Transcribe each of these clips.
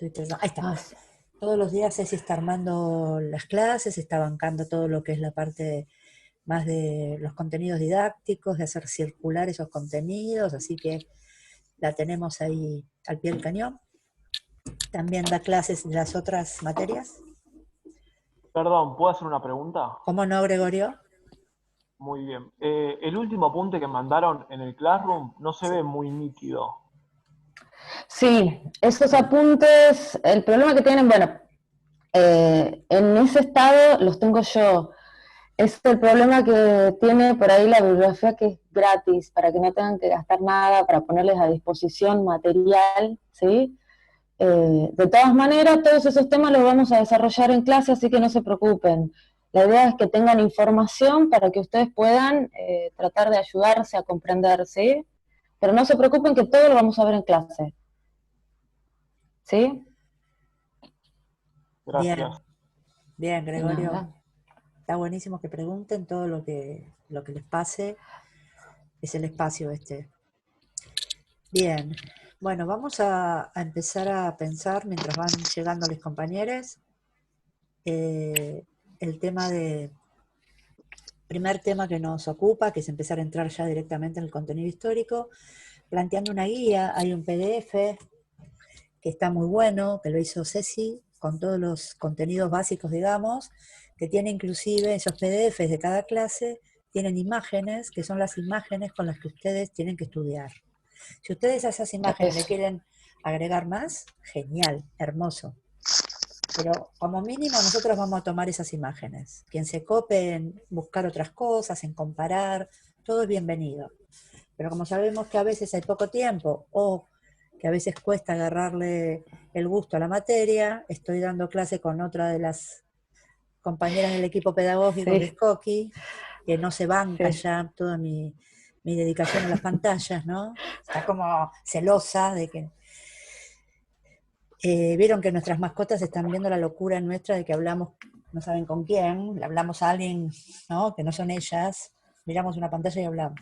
Ahí está. Ah, Todos los días Ceci está armando las clases, está bancando todo lo que es la parte más de los contenidos didácticos, de hacer circular esos contenidos, así que la tenemos ahí al pie del cañón. También da clases de las otras materias. Perdón, ¿puedo hacer una pregunta? ¿Cómo no, Gregorio? Muy bien. El último apunte que mandaron en el Classroom no se Sí. ve muy nítido. sí, esos apuntes, el problema que tienen, bueno, en ese estado los tengo yo. Es el problema que tiene por ahí la bibliografía que es gratis, para que no tengan que gastar nada, para ponerles a disposición material, ¿sí? De todas maneras, todos esos temas los vamos a desarrollar en clase, así que no se preocupen. La idea es que tengan información para que ustedes puedan tratar de ayudarse a comprender, ¿sí? Pero no se preocupen que todo lo vamos a ver en clase, ¿sí? Gracias. Bien, bien, De Gregorio. nada. Está buenísimo que pregunten todo lo que les pase. Es el espacio este. Bien. Bueno, vamos a empezar a pensar mientras van llegando los compañeros eh, el tema de, primer tema que nos ocupa, que es empezar a entrar ya directamente en el contenido histórico, planteando una guía. Hay un PDF que está muy bueno, que lo hizo Ceci, con todos los contenidos básicos, digamos, que tiene inclusive esos PDFs de cada clase, tienen imágenes, que son las imágenes con las que ustedes tienen que estudiar. Si ustedes a esas imágenes le Eso. quieren agregar más, genial, hermoso. Pero como mínimo nosotros vamos a tomar esas imágenes. Quien se cope en buscar otras cosas, en comparar, todo es bienvenido. Pero como sabemos que a veces hay poco tiempo o que a veces cuesta agarrarle el gusto a la materia, estoy dando clase con otra de las compañeras del equipo pedagógico, que es Sí, Coqui, que no se banca sí. ya toda mi dedicación a las pantallas, ¿no? Está como celosa de que... Vieron que nuestras mascotas están viendo la locura nuestra de que hablamos, no saben con quién, le hablamos a alguien, ¿no? Que no son ellas, miramos una pantalla y hablamos.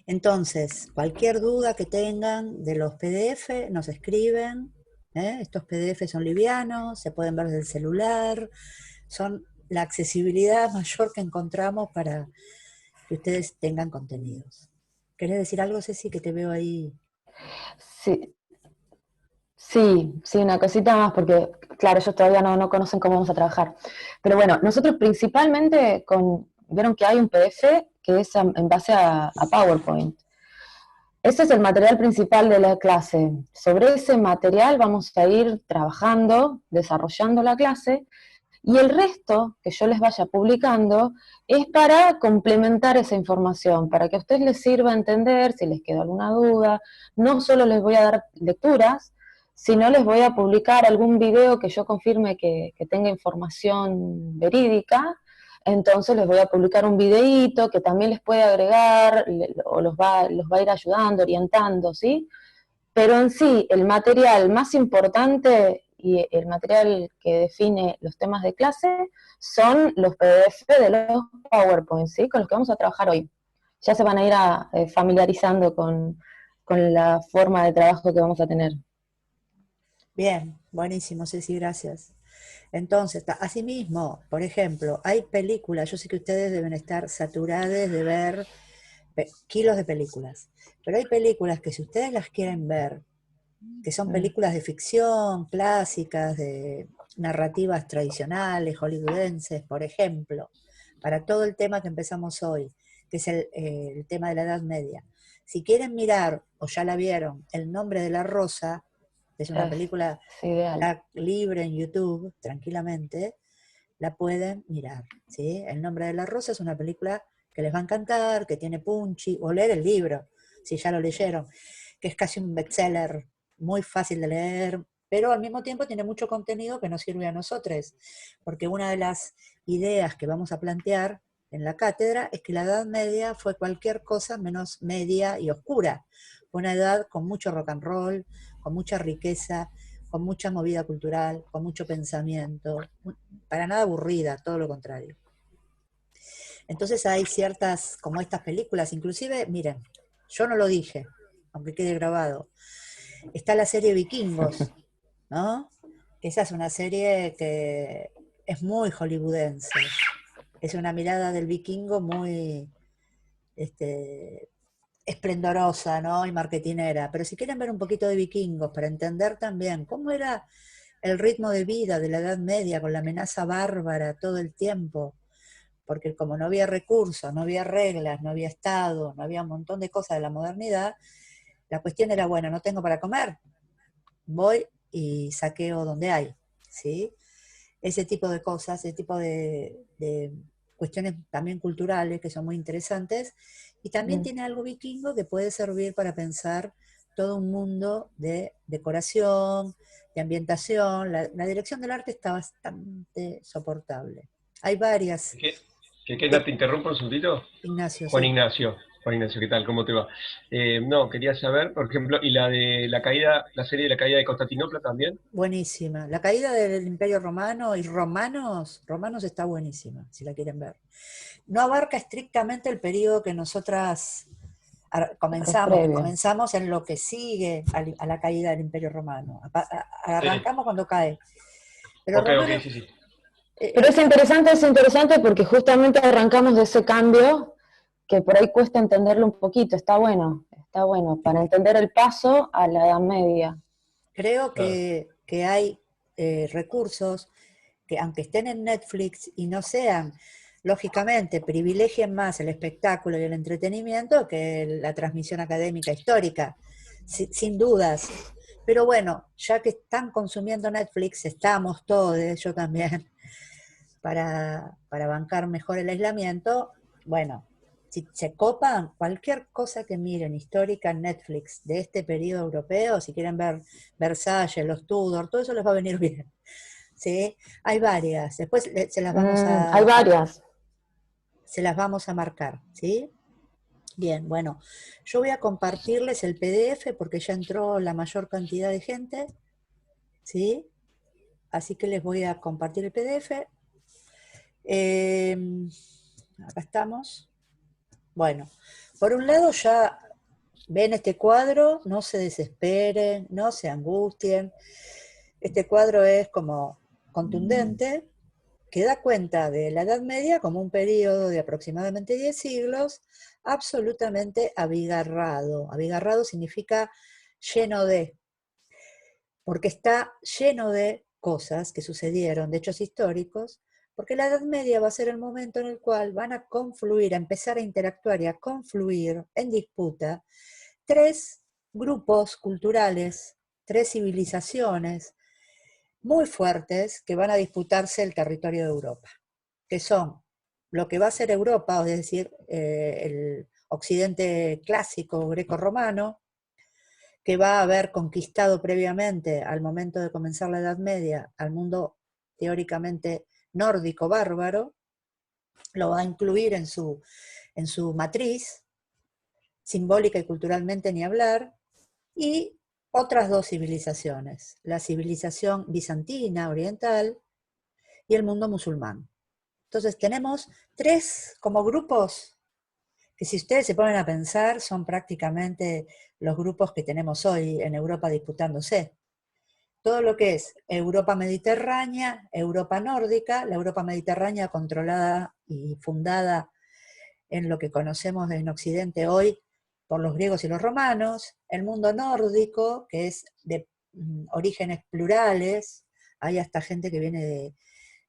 Entonces, cualquier duda que tengan de los PDF, nos escriben. Estos PDF son livianos, se pueden ver desde el celular, son la accesibilidad mayor que encontramos para que ustedes tengan contenidos. ¿Querés decir algo, Ceci, que te veo ahí? Sí, sí, una cosita más, porque claro, ellos todavía no conocen cómo vamos a trabajar. Pero bueno, nosotros principalmente vieron que hay un PDF que es en base a PowerPoint. Ese es el material principal de la clase. Sobre ese material vamos a ir trabajando, desarrollando la clase, y el resto que yo les vaya publicando es para complementar esa información, para que a ustedes les sirva entender si les queda alguna duda. No solo les voy a dar lecturas, sino les voy a publicar algún video que yo confirme que tenga información verídica. Entonces les voy a publicar un videíto que también les puede agregar o los va a ir ayudando, orientando, ¿sí? Pero en sí, el material más importante y el material que define los temas de clase son los PDF de los PowerPoint, ¿sí? Con los que vamos a trabajar hoy. Ya se van a ir familiarizando con la forma de trabajo que vamos a tener. Bien, buenísimo, Ceci, gracias. Entonces, asimismo, por ejemplo, hay películas, yo sé que ustedes deben estar saturados de ver kilos de películas, pero hay películas que si ustedes las quieren ver, que son películas de ficción, clásicas, de narrativas tradicionales, hollywoodenses, por ejemplo, para todo el tema que empezamos hoy, que es el tema de la Edad Media. Si quieren mirar, o ya la vieron, El nombre de la rosa, es una película Es ideal. libre en YouTube, tranquilamente, la pueden mirar, ¿sí? El nombre de la rosa es una película que les va a encantar, que tiene punchy, o leer el libro, si ya lo leyeron, que es casi un bestseller, muy fácil de leer, pero al mismo tiempo tiene mucho contenido que nos sirve a nosotros, porque una de las ideas que vamos a plantear en la cátedra es que la Edad Media fue cualquier cosa menos media y oscura. Fue una edad con mucho rock and roll, con mucha riqueza, con mucha movida cultural, con mucho pensamiento, para nada aburrida, todo lo contrario. Entonces hay ciertas, como estas películas, inclusive, miren, yo no lo dije, aunque quede grabado, Está la serie Vikingos, ¿no? Que esa es una serie que es muy hollywoodense. Es una mirada del vikingo muy este, esplendorosa, ¿no? Y marketinera. Pero si quieren ver un poquito de vikingos para entender también cómo era el ritmo de vida de la Edad Media con la amenaza bárbara todo el tiempo, porque como no había recursos, no había reglas, no había Estado, no había un montón de cosas de la modernidad, la cuestión era, bueno, no tengo para comer, voy y saqueo donde hay, ¿sí? Ese tipo de cosas, ese tipo de cuestiones también culturales que son muy interesantes, y también tiene algo vikingo que puede servir para pensar todo un mundo de decoración, de ambientación. La dirección del arte está bastante soportable. Hay varias. ¿Qué te interrumpo un segundito? Ignacio, Juan sí. Ignacio. Juan Ignacio, ¿qué tal? ¿Cómo te va? No, quería saber, por ejemplo, y la de la caída, la serie de la caída de Constantinopla también. Buenísima. La caída del Imperio Romano y romanos está buenísima, si la quieren ver. No abarca estrictamente el periodo que nosotras comenzamos, que comenzamos en lo que sigue a la caída del Imperio Romano. Arrancamos cuando cae. Pero Ok, sí. Pero es interesante porque justamente arrancamos de ese cambio que por ahí cuesta entenderlo un poquito. Está bueno, para entender el paso a la Edad Media. Creo que hay recursos que, aunque estén en Netflix y no sean, lógicamente, privilegien más el espectáculo y el entretenimiento que la transmisión académica histórica, sin dudas. Pero bueno, ya que están consumiendo Netflix, estamos todos, yo también, para bancar mejor el aislamiento, bueno, si se copan, cualquier cosa que miren histórica en Netflix de este periodo europeo, si quieren ver Versalles, los Tudor, todo eso les va a venir bien. ¿Sí? Hay varias, después se las vamos Hay varias. se las vamos a marcar, ¿sí? Bien, bueno, yo voy a compartirles el PDF porque ya entró la mayor cantidad de gente, ¿sí? Así que les voy a compartir el PDF. Acá estamos. Bueno, por un lado ya ven este cuadro, no se desesperen, no se angustien. Este cuadro es como contundente, que da cuenta de la Edad Media como un periodo de aproximadamente 10 siglos, absolutamente abigarrado. Abigarrado significa lleno de, porque está lleno de cosas que sucedieron, de hechos históricos, porque la Edad Media va a ser el momento en el cual van a confluir, a empezar a interactuar y a confluir en disputa tres grupos culturales, tres civilizaciones muy fuertes que van a disputarse el territorio de Europa, que son lo que va a ser Europa, es decir, el occidente clásico greco-romano, que va a haber conquistado previamente, al momento de comenzar la Edad Media, al mundo teóricamente nórdico bárbaro, lo va a incluir en su matriz, simbólica y culturalmente ni hablar, y otras dos civilizaciones, la civilización bizantina, oriental, y el mundo musulmán. Entonces tenemos tres como grupos que, si ustedes se ponen a pensar, son prácticamente los grupos que tenemos hoy en Europa disputándose. Todo lo que es Europa mediterránea, Europa nórdica, la Europa mediterránea controlada y fundada en lo que conocemos en Occidente hoy por los griegos y los romanos, el mundo nórdico, que es de orígenes plurales, hay hasta gente que viene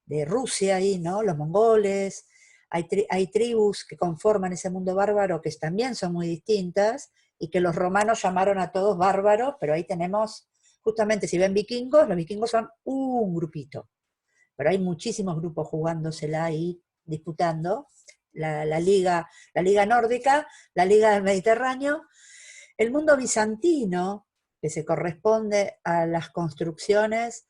de Rusia ahí, ¿no? Los mongoles, hay tribus que conforman ese mundo bárbaro que también son muy distintas y que los romanos llamaron a todos bárbaros, pero ahí tenemos, justamente si ven vikingos, los vikingos son un grupito, pero hay muchísimos grupos jugándosela ahí, disputando, la liga nórdica, la liga del Mediterráneo, el mundo bizantino, que se corresponde a las construcciones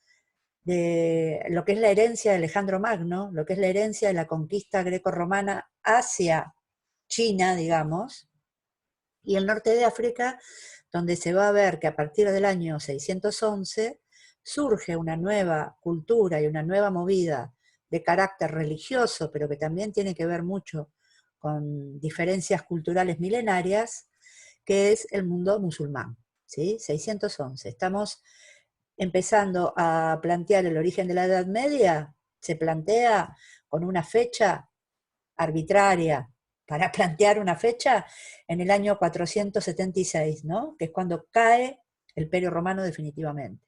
de lo que es la herencia de Alejandro Magno, lo que es la herencia de la conquista greco-romana hacia China, digamos, y el norte de África, donde se va a ver que a partir del año 611 surge una nueva cultura y una nueva movida de carácter religioso, pero que también tiene que ver mucho con diferencias culturales milenarias, que es el mundo musulmán. ¿sí? 611. Estamos empezando a plantear el origen de la Edad Media, se plantea con una fecha arbitraria, para plantear una fecha en el año 476, ¿no? Que es cuando cae el Imperio Romano definitivamente.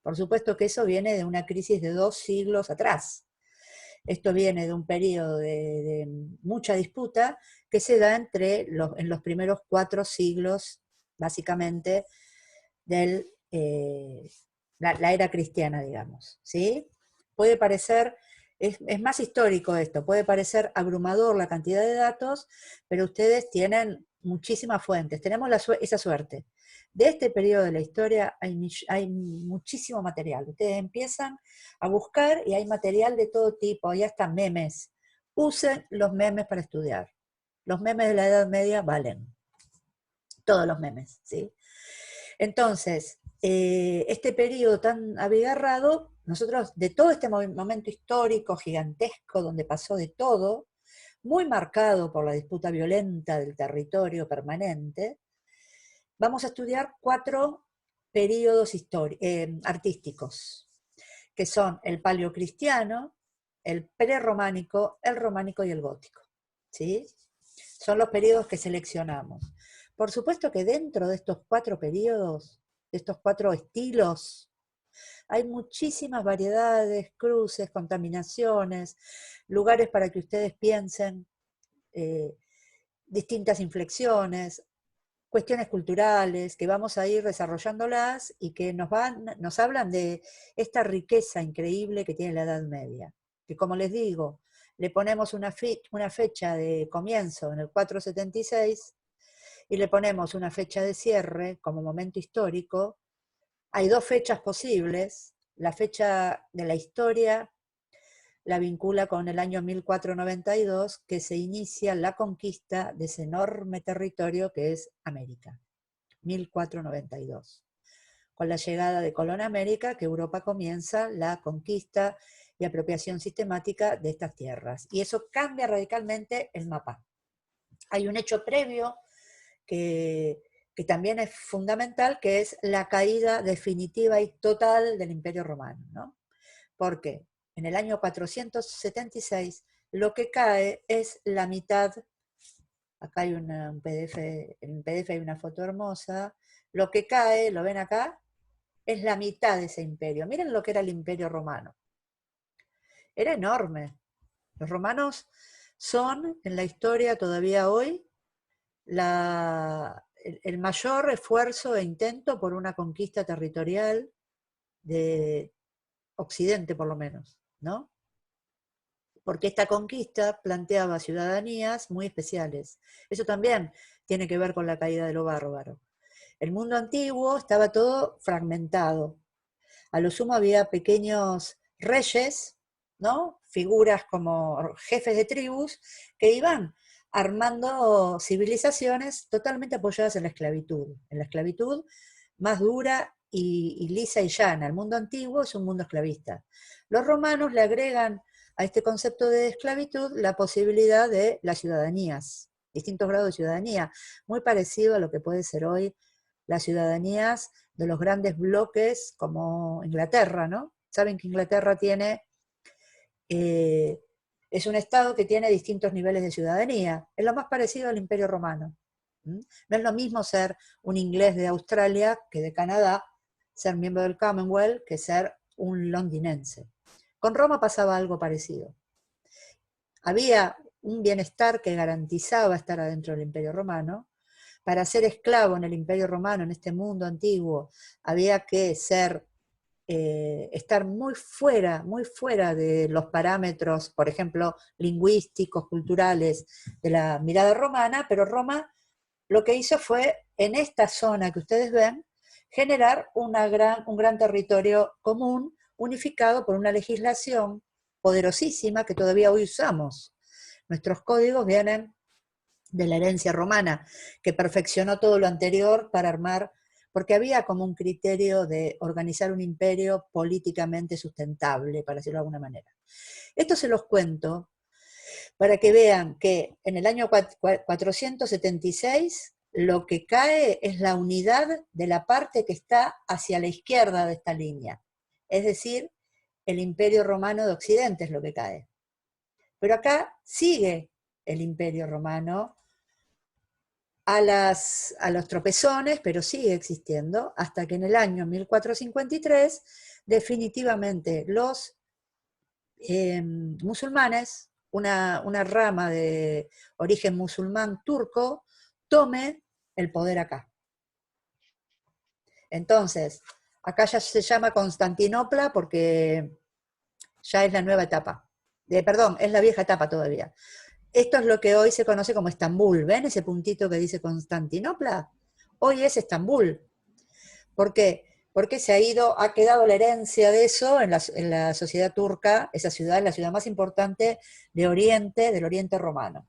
Por supuesto que eso viene de una crisis de 2 siglos atrás. Esto viene de un periodo de mucha disputa que se da en los primeros 4 siglos, básicamente, de la era cristiana, digamos, ¿sí? Puede parecer, es más histórico esto, puede parecer abrumador la cantidad de datos, pero ustedes tienen muchísimas fuentes, tenemos esa suerte. De este periodo de la historia hay muchísimo material. Ustedes empiezan a buscar y hay material de todo tipo, hay hasta memes. Usen los memes para estudiar. Los memes de la Edad Media valen. Todos los memes, ¿sí? Entonces, este periodo tan abigarrado, nosotros de todo este momento histórico gigantesco donde pasó de todo, muy marcado por la disputa violenta del territorio permanente, vamos a estudiar 4 periodos artísticos, que son el paleocristiano, el prerrománico, el románico y el gótico, ¿sí? Son los periodos que seleccionamos. Por supuesto que dentro de estos 4 periodos, de estos 4 estilos, hay muchísimas variedades, cruces, contaminaciones, lugares para que ustedes piensen, distintas inflexiones, cuestiones culturales, que vamos a ir desarrollándolas y que nos hablan de esta riqueza increíble que tiene la Edad Media. Que como les digo, le ponemos una fecha de comienzo en el 476 y le ponemos una fecha de cierre como momento histórico. Hay 2 fechas posibles. La fecha de la historia la vincula con el año 1492, que se inicia la conquista de ese enorme territorio que es América. 1492. Con la llegada de Colón a América, que Europa comienza la conquista y apropiación sistemática de estas tierras. Y eso cambia radicalmente el mapa. Hay un hecho previo que también es fundamental, que es la caída definitiva y total del Imperio Romano, ¿no? ¿Por qué? En el año 476 lo que cae es la mitad, acá hay un PDF, en el PDF hay una foto hermosa, lo que cae, ¿lo ven acá? Es la mitad de ese imperio. Miren lo que era el Imperio Romano. Era enorme. Los romanos son, en la historia todavía hoy, el mayor esfuerzo e intento por una conquista territorial de Occidente, por lo menos, ¿no? Porque esta conquista planteaba ciudadanías muy especiales. Eso también tiene que ver con la caída de lo bárbaro. El mundo antiguo estaba todo fragmentado. A lo sumo había pequeños reyes, ¿no? Figuras como jefes de tribus que iban armando civilizaciones totalmente apoyadas en la esclavitud más dura y lisa y llana. El mundo antiguo es un mundo esclavista. Los romanos le agregan a este concepto de esclavitud la posibilidad de las ciudadanías, distintos grados de ciudadanía, muy parecido a lo que puede ser hoy las ciudadanías de los grandes bloques como Inglaterra, ¿no? Saben que Inglaterra tiene, es un estado que tiene distintos niveles de ciudadanía, es lo más parecido al Imperio Romano. No es lo mismo ser un inglés de Australia que de Canadá, ser miembro del Commonwealth que ser un londinense. Con Roma pasaba algo parecido. Había un bienestar que garantizaba estar adentro del Imperio Romano. Para ser esclavo en el Imperio Romano, en este mundo antiguo, había que estar muy fuera de los parámetros, por ejemplo, lingüísticos, culturales, de la mirada romana, pero Roma lo que hizo fue, en esta zona que ustedes ven, generar un gran territorio común, unificado por una legislación poderosísima que todavía hoy usamos. Nuestros códigos vienen de la herencia romana, que perfeccionó todo lo anterior para armar, porque había como un criterio de organizar un imperio políticamente sustentable, para decirlo de alguna manera. Esto se los cuento para que vean que en el año 476 lo que cae es la unidad de la parte que está hacia la izquierda de esta línea. Es decir, el Imperio Romano de Occidente es lo que cae. Pero acá sigue el Imperio Romano a los tropezones, pero sigue existiendo, hasta que en el año 1453 definitivamente los musulmanes, una rama de origen musulmán turco, tome el poder acá. Entonces, acá ya se llama Constantinopla porque ya es la nueva etapa. Perdón, es la vieja etapa todavía. Esto es lo que hoy se conoce como Estambul. ¿Ven ese puntito que dice Constantinopla? Hoy es Estambul. ¿Por qué? Porque ha quedado la herencia de eso en la sociedad turca. Esa ciudad es la ciudad más importante del Oriente Romano.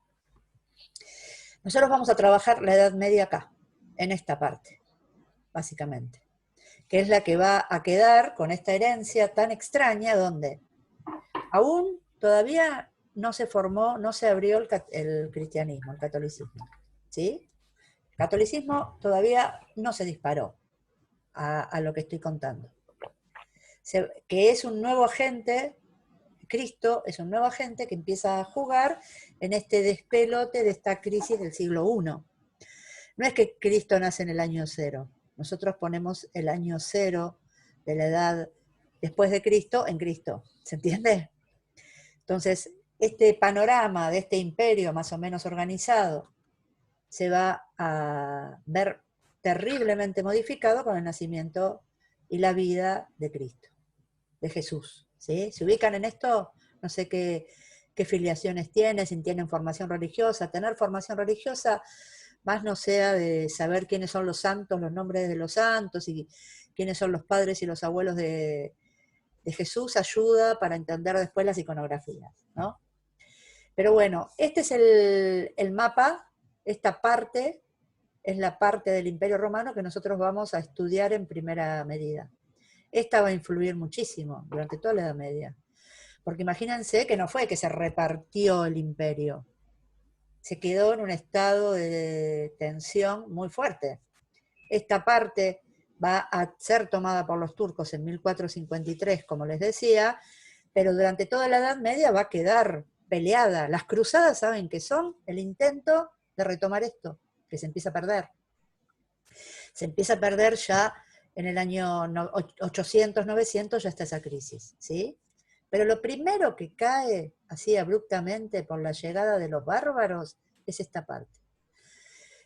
Nosotros vamos a trabajar la Edad Media acá, en esta parte, básicamente, que es la que va a quedar con esta herencia tan extraña, donde aún todavía no se formó, no se abrió el cristianismo, el catolicismo, ¿sí? El catolicismo todavía no se disparó a lo que estoy contando. Que es un nuevo agente, Cristo es un nuevo agente que empieza a jugar en este despelote de esta crisis del siglo I. No es que Cristo nace en el año 0, nosotros ponemos el año 0 de la edad después de Cristo en Cristo, ¿se entiende? Entonces, este panorama de este imperio más o menos organizado se va a ver terriblemente modificado con el nacimiento y la vida de Cristo, de Jesús. ¿Sí? ¿Se ubican en esto? No sé qué filiaciones tienen, si tienen formación religiosa. Tener formación religiosa, más no sea de saber quiénes son los santos, los nombres de los santos, y quiénes son los padres y los abuelos de Jesús, ayuda para entender después las iconografías, ¿no? Pero bueno, este es el mapa, esta parte es la parte del Imperio Romano que nosotros vamos a estudiar en primera medida. Esta va a influir muchísimo durante toda la Edad Media, porque imagínense que no fue que se repartió el imperio, se quedó en un estado de tensión muy fuerte. Esta parte va a ser tomada por los turcos en 1453, como les decía, pero durante toda la Edad Media va a quedar peleada. Las cruzadas, ¿saben qué son? El intento de retomar esto, que se empieza a perder. Se empieza a perder ya en el año 800, 900, ya está esa crisis, ¿sí? Pero lo primero que cae así abruptamente por la llegada de los bárbaros es esta parte.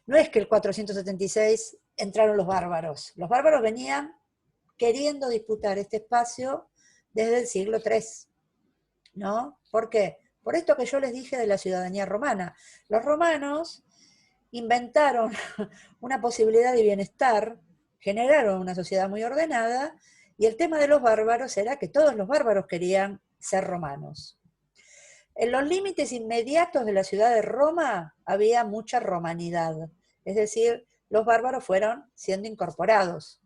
No es que el 476 entraron los bárbaros venían queriendo disputar este espacio desde el siglo III, ¿no? ¿Por qué? Por esto que yo les dije de la ciudadanía romana. Los romanos inventaron una posibilidad de bienestar, generaron una sociedad muy ordenada, y el tema de los bárbaros era que todos los bárbaros querían ser romanos. En los límites inmediatos de la ciudad de Roma había mucha romanidad, es decir, los bárbaros fueron siendo incorporados.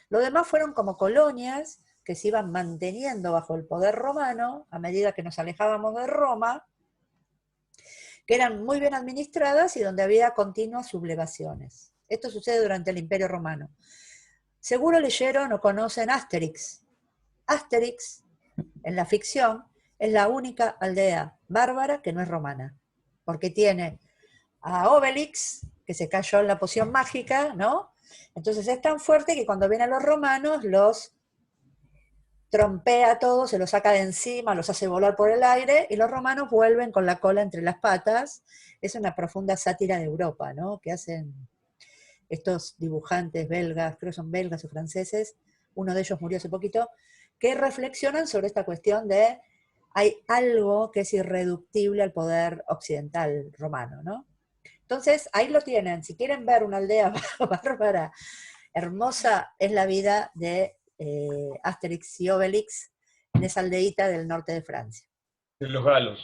Los demás fueron como colonias que se iban manteniendo bajo el poder romano a medida que nos alejábamos de Roma, que eran muy bien administradas y donde había continuas sublevaciones. Esto sucede durante el Imperio Romano. Seguro leyeron o conocen Asterix. Asterix, en la ficción, es la única aldea bárbara que no es romana, porque tiene a Obelix, que se cayó en la poción mágica, ¿no? Entonces es tan fuerte que cuando vienen los romanos los trompea a todos, se los saca de encima, los hace volar por el aire, y los romanos vuelven con la cola entre las patas. Es una profunda sátira de Europa, ¿no? Que hacen estos dibujantes belgas, creo que son belgas o franceses, uno de ellos murió hace poquito, que reflexionan sobre esta cuestión de hay algo que es irreductible al poder occidental romano, ¿no? Entonces, ahí lo tienen. Si quieren ver una aldea bárbara, hermosa, es la vida de Asterix y Obelix en esa aldeíta del norte de Francia. De los galos.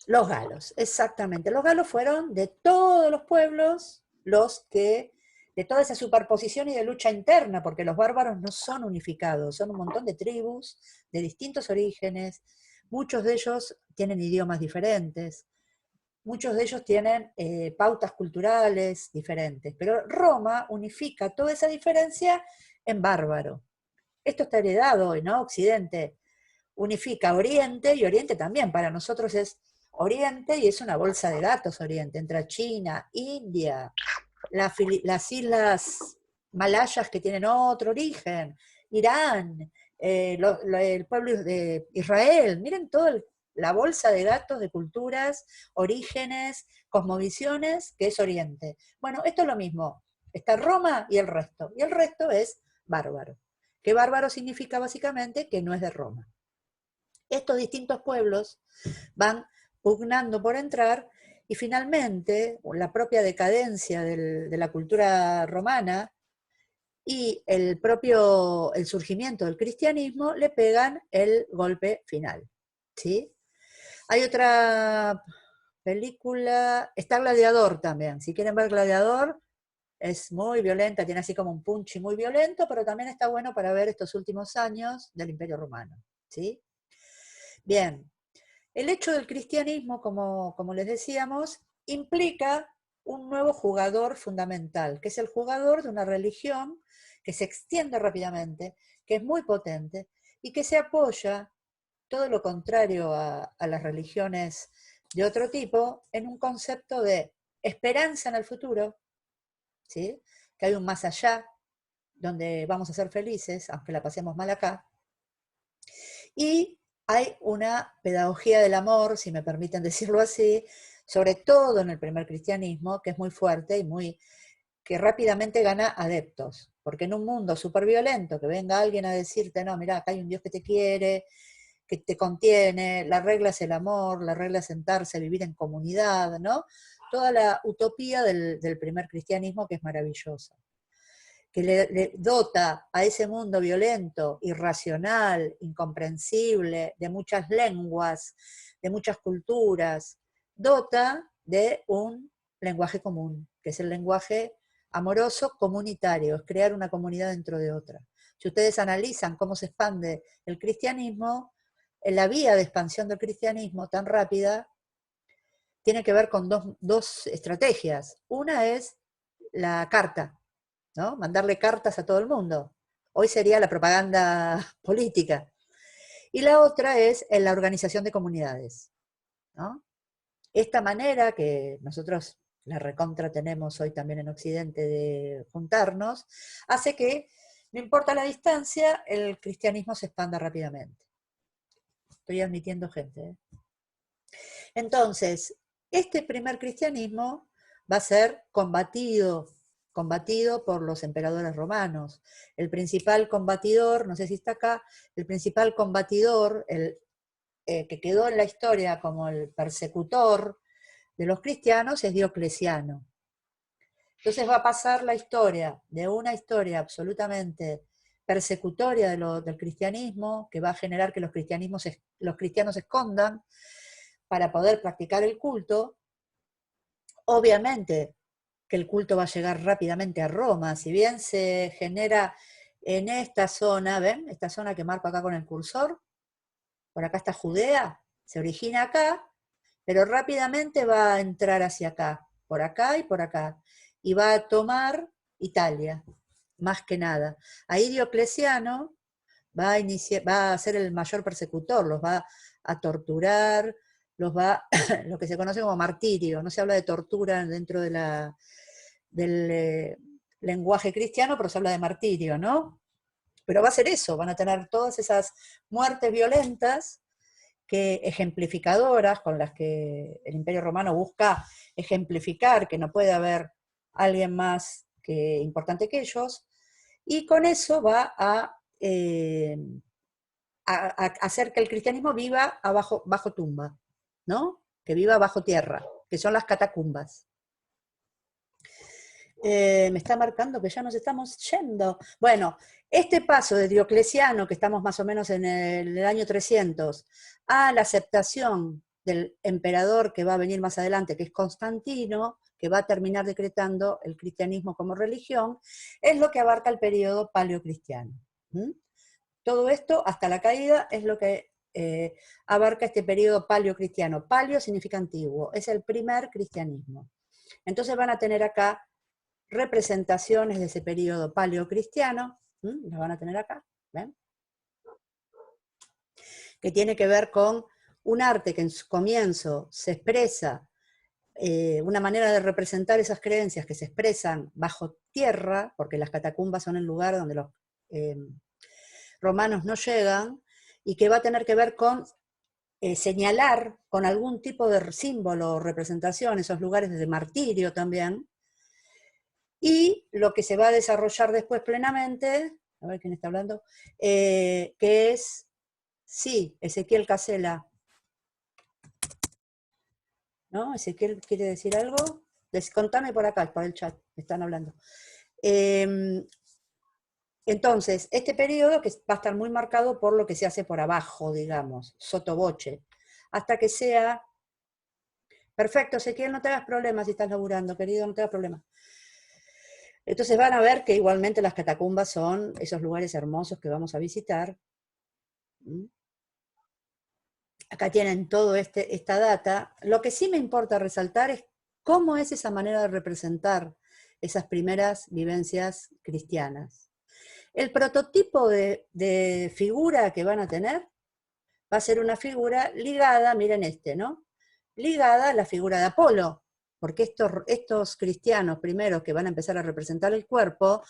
Los galos, exactamente. Los galos fueron de todos los pueblos de toda esa superposición y de lucha interna, porque los bárbaros no son unificados, son un montón de tribus de distintos orígenes, muchos de ellos tienen idiomas diferentes. muchos de ellos tienen pautas culturales diferentes, pero Roma unifica toda esa diferencia en bárbaro. Esto está heredado hoy, ¿no? Occidente unifica Oriente, y Oriente también para nosotros es Oriente, y es una bolsa de datos Oriente, entre China, India, las islas malayas que tienen otro origen, Irán, el pueblo de Israel, miren toda la bolsa de datos de culturas, orígenes, cosmovisiones, que es Oriente. Bueno, esto es lo mismo, está Roma y el resto es bárbaro. Que bárbaro significa básicamente que no es de Roma. Estos distintos pueblos van pugnando por entrar, y finalmente la propia decadencia de la cultura romana y el surgimiento del cristianismo le pegan el golpe final. ¿Sí? Hay otra película, está Gladiador también. Si quieren ver Gladiador, es muy violenta, tiene así como un punchy muy violento, pero también está bueno para ver estos últimos años del Imperio Romano. ¿Sí? Bien, el hecho del cristianismo, como les decíamos, implica un nuevo jugador fundamental, que es el jugador de una religión que se extiende rápidamente, que es muy potente y que se apoya, todo lo contrario a las religiones de otro tipo, en un concepto de esperanza en el futuro, ¿sí? Que hay un más allá, donde vamos a ser felices, aunque la pasemos mal acá, y hay una pedagogía del amor, si me permiten decirlo así, sobre todo en el primer cristianismo, que es muy fuerte y que rápidamente gana adeptos. Porque en un mundo súper violento, que venga alguien a decirte, no, mirá, acá hay un Dios que te quiere, que te contiene, la regla es el amor, la regla es sentarse, vivir en comunidad, ¿no? Toda la utopía del primer cristianismo, que es maravillosa, que le dota a ese mundo violento, irracional, incomprensible, de muchas lenguas, de muchas culturas, dota de un lenguaje común, que es el lenguaje amoroso comunitario, es crear una comunidad dentro de otra. Si ustedes analizan cómo se expande el cristianismo, en la vía de expansión del cristianismo tan rápida, tiene que ver con dos estrategias. Una es la carta, ¿no? Mandarle cartas a todo el mundo. Hoy sería la propaganda política. Y la otra es en la organización de comunidades, ¿no? Esta manera que nosotros la recontra tenemos hoy también en Occidente de juntarnos, hace que, no importa la distancia, el cristianismo se expanda rápidamente. Estoy admitiendo gente, ¿eh? Entonces, este primer cristianismo va a ser combatido por los emperadores romanos. El principal combatidor, no sé si está acá, el principal combatidor, que quedó en la historia como el persecutor de los cristianos, es Diocleciano. Entonces va a pasar la historia de una historia absolutamente persecutoria del cristianismo, que va a generar que los cristianos escondan para poder practicar el culto. Obviamente que el culto va a llegar rápidamente a Roma, si bien se genera en esta zona, ¿ven? Esta zona que marco acá con el cursor, por acá está Judea, se origina acá, pero rápidamente va a entrar hacia acá y por acá, y va a tomar Italia, más que nada. Ahí Diocleciano va a ser el mayor persecutor, los va a torturar, lo que se conoce como martirio, no se habla de tortura dentro del lenguaje cristiano, pero se habla de martirio, ¿no? Pero va a ser eso, van a tener todas esas muertes violentas, ejemplificadoras, con las que el Imperio Romano busca ejemplificar que no puede haber alguien más importante que ellos, y con eso va a hacer que el cristianismo viva bajo tumba, ¿no? Que viva bajo tierra, que son las catacumbas. Me está marcando que ya nos estamos yendo. Bueno, este paso de Diocleciano, que estamos más o menos en el año 300, a la aceptación del emperador que va a venir más adelante, que es Constantino, que va a terminar decretando el cristianismo como religión, es lo que abarca el periodo paleocristiano. Todo esto, hasta la caída, es lo que abarca este periodo paleocristiano. Paleo significa antiguo, es el primer cristianismo. Entonces van a tener acá representaciones de ese periodo paleocristiano, las van a tener acá, ¿ven? Que tiene que ver con un arte que en su comienzo se expresa, una manera de representar esas creencias que se expresan bajo tierra, porque las catacumbas son el lugar donde los romanos no llegan, y que va a tener que ver con señalar con algún tipo de símbolo o representación esos lugares de martirio también, y lo que se va a desarrollar después plenamente, a ver quién está hablando, que es, sí, Ezequiel Casella, ¿no? Ezequiel quiere decir algo, contame por acá, por el chat, me están hablando. Entonces, este periodo que va a estar muy marcado por lo que se hace por abajo, digamos, sotoboche, hasta que sea, perfecto, Ezequiel, no te hagas problemas si estás laburando, querido, no te hagas problemas. Entonces van a ver que igualmente las catacumbas son esos lugares hermosos que vamos a visitar. Acá tienen todo esta data. Lo que sí me importa resaltar es cómo es esa manera de representar esas primeras vivencias cristianas. El prototipo de figura que van a tener va a ser una figura ligada, miren ¿no? Ligada a la figura de Apolo, porque estos cristianos primeros que van a empezar a representar el cuerpo,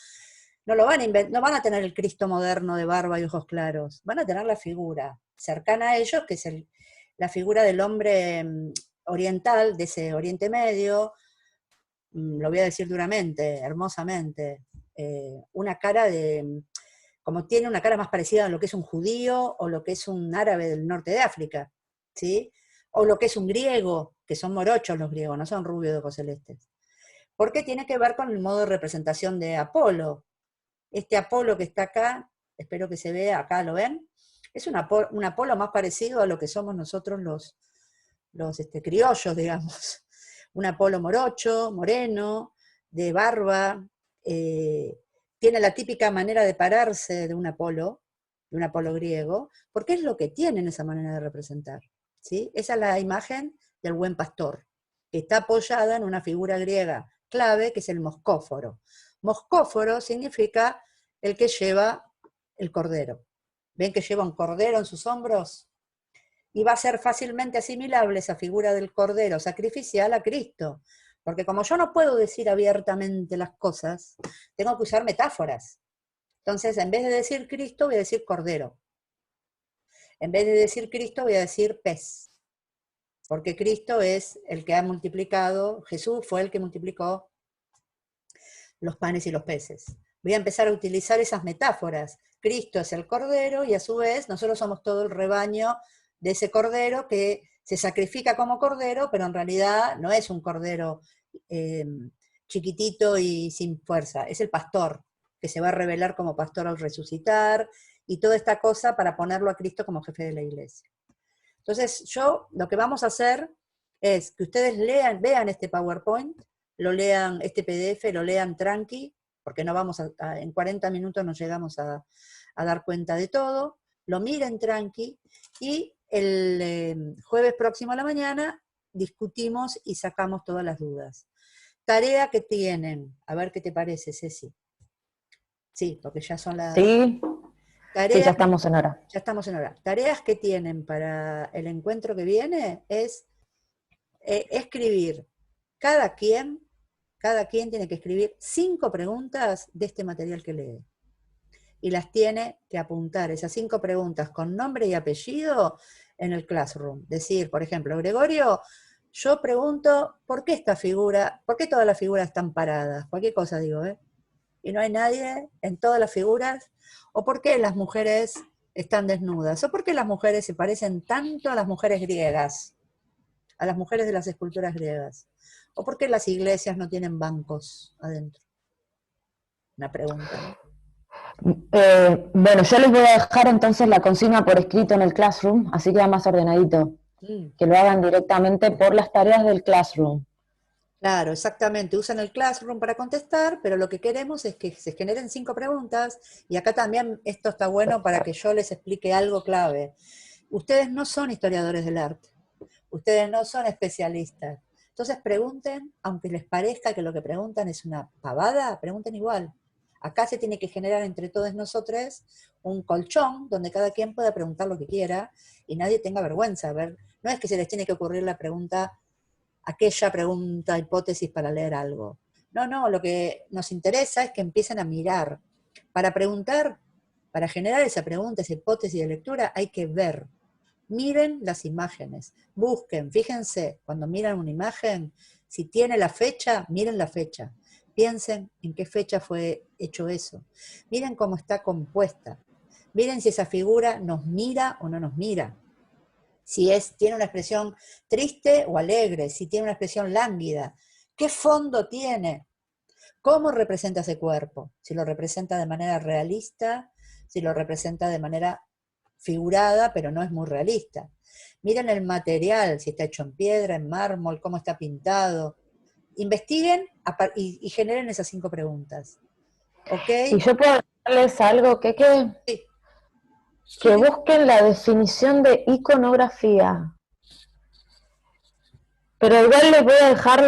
no van a tener el Cristo moderno de barba y ojos claros, van a tener la figura cercana a ellos, que es la figura del hombre oriental, de ese Oriente Medio, lo voy a decir duramente, hermosamente, una cara como tiene una cara más parecida a lo que es un judío, o lo que es un árabe del norte de África, ¿sí? O lo que es un griego, que son morochos los griegos, no son rubios de ojos celestes. Porque tiene que ver con el modo de representación de Apolo. Este Apolo que está acá, espero que se vea, acá lo ven, es un Apolo más parecido a lo que somos nosotros los criollos, digamos. Un Apolo morocho, moreno, de barba, tiene la típica manera de pararse de un Apolo griego, porque es lo que tienen esa manera de representar. ¿Sí? Esa es la imagen del buen pastor, que está apoyada en una figura griega clave, que es el moscóforo. Moscóforo significa el que lleva el cordero. ¿Ven que lleva un cordero en sus hombros? Y va a ser fácilmente asimilable esa figura del cordero sacrificial a Cristo. Porque como yo no puedo decir abiertamente las cosas, tengo que usar metáforas. Entonces, en vez de decir Cristo, voy a decir cordero. En vez de decir Cristo, voy a decir pez. Porque Cristo es el que ha multiplicado, Jesús fue el que multiplicó los panes y los peces. Voy a empezar a utilizar esas metáforas. Cristo es el cordero y a su vez nosotros somos todo el rebaño de ese cordero que se sacrifica como cordero, pero en realidad no es un cordero chiquitito y sin fuerza, es el pastor, que se va a revelar como pastor al resucitar, y toda esta cosa para ponerlo a Cristo como jefe de la iglesia. Entonces lo que vamos a hacer es que ustedes vean este PowerPoint, lo lean, este PDF, lo lean tranqui, porque no vamos en 40 minutos no llegamos a dar cuenta de todo, lo miren tranqui, y el jueves próximo a la mañana discutimos y sacamos todas las dudas. Tarea que tienen, a ver qué te parece, Ceci. Sí, porque ya son las... Sí, Tareas, sí, ya estamos en hora. Ya estamos en hora. Tareas que tienen para el encuentro que viene es escribir, cada quien tiene que escribir 5 preguntas de este material que lee. Y las tiene que apuntar, esas 5 preguntas con nombre y apellido en el Classroom. Decir, por ejemplo, Gregorio, yo pregunto, ¿por qué todas las figuras están paradas? Cualquier cosa digo, ¿eh? Y no hay nadie en todas las figuras, o por qué las mujeres están desnudas, o por qué las mujeres se parecen tanto a las mujeres griegas, a las mujeres de las esculturas griegas, o por qué las iglesias no tienen bancos adentro. Una pregunta, ¿no? Bueno, yo les voy a dejar entonces la consigna por escrito en el Classroom, así queda más ordenadito. Que lo hagan directamente por las tareas del Classroom. Claro, exactamente. Usan el Classroom para contestar, pero lo que queremos es que se generen 5 preguntas, y acá también esto está bueno para que yo les explique algo clave. Ustedes no son historiadores del arte, ustedes no son especialistas. Entonces pregunten, aunque les parezca que lo que preguntan es una pavada, pregunten igual. Acá se tiene que generar entre todos nosotros un colchón donde cada quien pueda preguntar lo que quiera y nadie tenga vergüenza. A ver, no es que se les tiene que ocurrir la pregunta, aquella pregunta, hipótesis para leer algo. No, no, lo que nos interesa es que empiecen a mirar. Para preguntar, para generar esa pregunta, esa hipótesis de lectura, hay que ver. Miren las imágenes, busquen, fíjense, cuando miran una imagen, si tiene la fecha, miren la fecha. Piensen en qué fecha fue hecho eso. Miren cómo está compuesta. Miren si esa figura nos mira o no nos mira. Si tiene una expresión triste o alegre, si tiene una expresión lánguida. ¿Qué fondo tiene? ¿Cómo representa ese cuerpo? Si lo representa de manera realista, si lo representa de manera figurada, pero no es muy realista. Miren el material, si está hecho en piedra, en mármol, cómo está pintado. Investiguen y generen esas 5 preguntas. ¿Ok? Y yo puedo darles algo Sí. que busquen la definición de iconografía. Pero igual les voy a dejar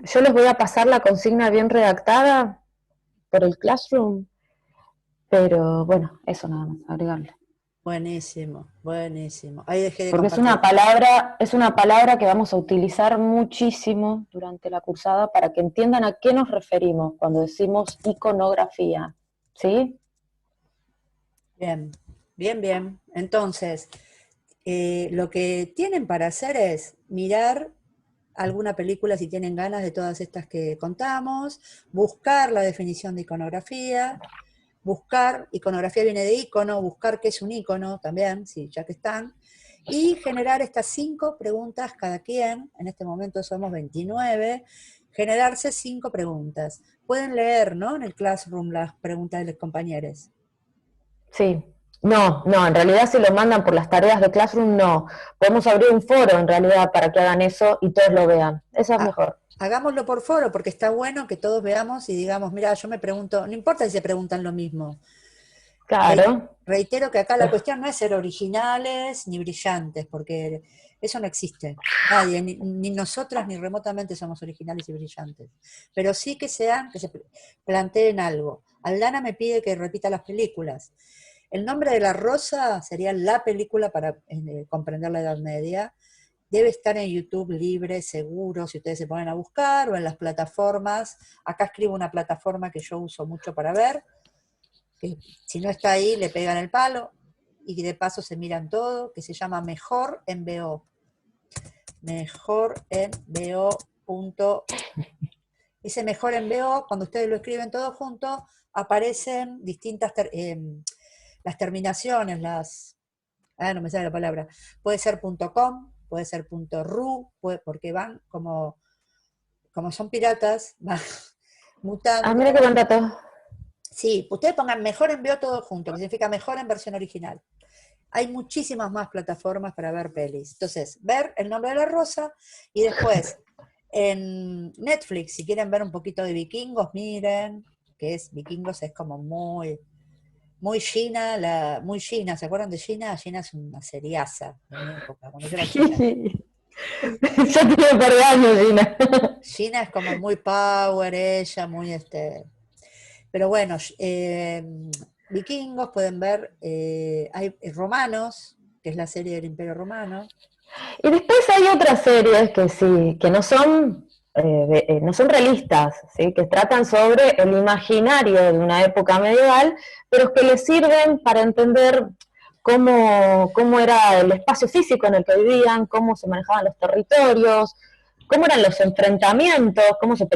yo les voy a pasar la consigna bien redactada por el Classroom, pero bueno, eso nada más, agregarle. Buenísimo, buenísimo. Ahí dejé de Porque compartir. es una palabra que vamos a utilizar muchísimo durante la cursada para que entiendan a qué nos referimos cuando decimos iconografía, ¿sí? Bien, bien, bien. Entonces, lo que tienen para hacer es mirar alguna película si tienen ganas de todas estas que contamos, buscar la definición de iconografía, buscar, iconografía viene de icono, buscar qué es un icono también, sí, ya que están, y generar estas 5 preguntas cada quien, en este momento somos 29, generarse 5 preguntas. Pueden leer, ¿no? En el Classroom las preguntas de los compañeros. Sí. No, en realidad si lo mandan por las tareas de Classroom, no. Podemos abrir un foro en realidad para que hagan eso y todos lo vean. Eso es mejor. Hagámoslo por foro, porque está bueno que todos veamos y digamos, mira, yo me pregunto, no importa si se preguntan lo mismo. Claro. Reitero que acá la cuestión no es ser originales ni brillantes, porque eso no existe. Nadie, ni nosotras ni remotamente somos originales y brillantes. Pero sí que se planteen algo. Aldana me pide que repita las películas. El nombre de la rosa sería la película para comprender la Edad Media. Debe estar en YouTube libre, seguro, si ustedes se ponen a buscar, o en las plataformas. Acá escribo una plataforma que yo uso mucho para ver, que si no está ahí le pegan el palo, y de paso se miran todo, que se llama Mejor en VO. Mejor en VO. Ese Mejor en VO, cuando ustedes lo escriben todo junto, aparecen distintas las terminaciones, no me sale la palabra, puede ser .com, puede ser .ru, porque van como son piratas, van mutando. Ah, mira qué buen dato. Sí, ustedes pongan Mejor en VO todo junto, que significa mejor en versión original. Hay muchísimas más plataformas para ver pelis. Entonces, ver El nombre de la rosa, y después en Netflix, si quieren ver un poquito de vikingos, miren, Vikingos es como muy Gina, muy Gina, ¿se acuerdan de Gina? Gina es una seriaza de mi época, cuando yo era chica. Ya tiene un par de años, Gina. Gina es como muy power, ella, muy Pero bueno, vikingos pueden ver, hay Romanos, que es la serie del Imperio Romano. Y después hay otras series que sí, que no son realistas, ¿sí? Que tratan sobre el imaginario de una época medieval, pero que les sirven para entender cómo era el espacio físico en el que vivían, cómo se manejaban los territorios, cómo eran los enfrentamientos, cómo se